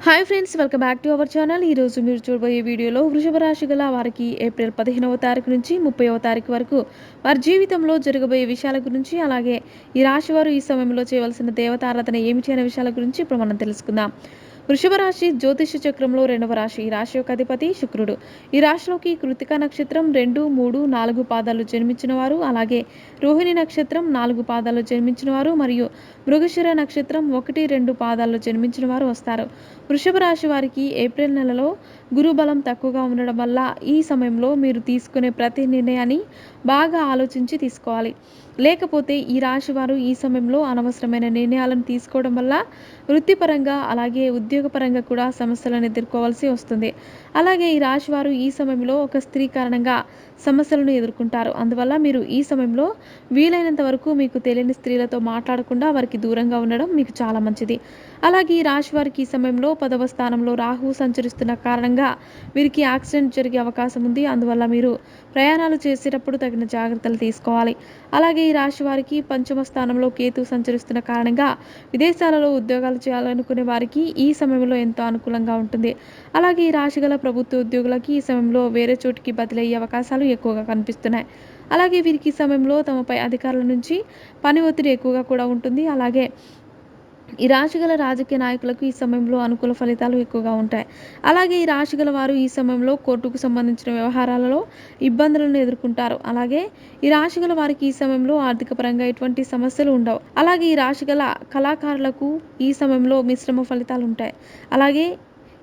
Hi friends, welcome back to our channel. ఈరోజు మీరు చూడబోయే వీడియోలో వృషభ రాశి గల వారికి ఏప్రిల్ 15వ తారీఖు నుంచి 30వ తారీఖు వరకు వారి జీవితంలో జరగబోయే విషయాల గురించి, అలాగే ఈ రాశి వారు ఈ సమయంలో చేయవలసిన దేవతారాధన ఏమిటి అనే విషయాల గురించి ఇప్పుడు మనం తెలుసుకుందాం. వృషభ రాశి జ్యోతిష చక్రంలో రెండవ రాశి. ఈ రాశి యొక్క అధిపతి శుక్రుడు. ఈ రాశిలోకి కృతిక నక్షత్రం 2, 3, 4 పాదాలు జన్మించిన వారు, అలాగే రోహిణి నక్షత్రం 4 పాదాలు జన్మించిన వారు మరియు మృగశిర నక్షత్రం 1, 2 పాదాల్లో జన్మించిన వారు వస్తారు. వృషభ రాశి వారికి ఏప్రిల్ నెలలో గురు బలం తక్కువగా ఉండడం వల్ల ఈ సమయంలో మీరు తీసుకునే ప్రతి నిర్ణయాన్ని బాగా ఆలోచించి తీసుకోవాలి. లేకపోతే ఈ రాశి వారు ఈ సమయంలో అనవసరమైన నిర్ణయాలను తీసుకోవడం వల్ల వృత్తిపరంగా, అలాగే ఉద్యోగపరంగా కూడా సమస్యలను ఎదుర్కోవాల్సి వస్తుంది. అలాగే ఈ రాశి వారు ఈ సమయంలో ఒక స్త్రీ కారణంగా సమస్యలను ఎదుర్కొంటారు. అందువల్ల మీరు ఈ సమయంలో వీలైనంత వరకు మీకు తెలియని స్త్రీలతో మాట్లాడకుండా వారికి దూరంగా ఉండడం మీకు చాలా మంచిది. అలాగే ఈ రాశి వారికి ఈ సమయంలో 10వ స్థానంలో రాహువు సంచరిస్తున్న కారణంగా వీరికి యాక్సిడెంట్ జరిగే అవకాశం ఉంది. అందువల్ల మీరు ప్రయాణాలు చేసేటప్పుడు తగిన జాగ్రత్తలు తీసుకోవాలి. అలాగే ఈ రాశి వారికి 5వ స్థానంలో కేతు సంచరిస్తున్న కారణంగా విదేశాలలో ఉద్యోగాలు చేయాలనుకునే వారికి ఈ సమయంలో ఎంతో అనుకూలంగా ఉంటుంది. అలాగే ఈ రాశి గల ప్రభుత్వ ఉద్యోగులకి ఈ సమయంలో వేరే చోటికి బదిలీ అయ్యే అవకాశాలు ఎక్కువగా కనిపిస్తున్నాయి. అలాగే వీరికి ఈ సమయంలో తమపై అధికారుల నుంచి పని ఒత్తిడి ఎక్కువగా కూడా ఉంటుంది. అలాగే ఈ రాశిగల రాజకీయ నాయకులకు ఈ సమయంలో అనుకూల ఫలితాలు ఎక్కువగా ఉంటాయి. అలాగే ఈ రాశిగల వారు ఈ సమయంలో కోర్టుకు సంబంధించిన వ్యవహారాలలో ఇబ్బందులను ఎదుర్కొంటారు. అలాగే ఈ రాశిగల వారికి ఈ సమయంలో ఆర్థిక పరంగా ఎటువంటి సమస్యలు ఉండవు. అలాగే ఈ రాశిగల కళాకారులకు ఈ సమయంలో మిశ్రమ ఫలితాలు ఉంటాయి. అలాగే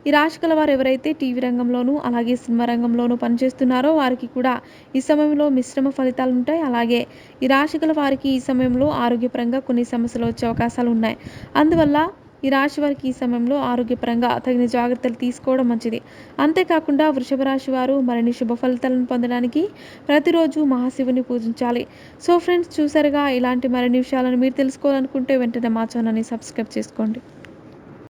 ఈ రాశిగల వారు ఎవరైతే టీవీ రంగంలోనూ, అలాగే సినిమా రంగంలోనూ పనిచేస్తున్నారో వారికి కూడా ఈ సమయంలో మిశ్రమ ఫలితాలు ఉంటాయి. అలాగే ఈ రాశిగల వారికి ఈ సమయంలో ఆరోగ్యపరంగా కొన్ని సమస్యలు వచ్చే అవకాశాలు ఉన్నాయి. అందువల్ల ఈ రాశి వారికి ఈ సమయంలో ఆరోగ్యపరంగా తగిన జాగ్రత్తలు తీసుకోవడం మంచిది. అంతేకాకుండా వృషభ రాశి వారు మరిన్ని శుభ ఫలితాలను పొందడానికి ప్రతిరోజు మహాశివుని పూజించాలి. సో ఫ్రెండ్స్, చూసారుగా, ఇలాంటి మరిన్ని విషయాలను మీరు తెలుసుకోవాలనుకుంటే వెంటనే మా ఛానల్ని సబ్స్క్రైబ్ చేసుకోండి.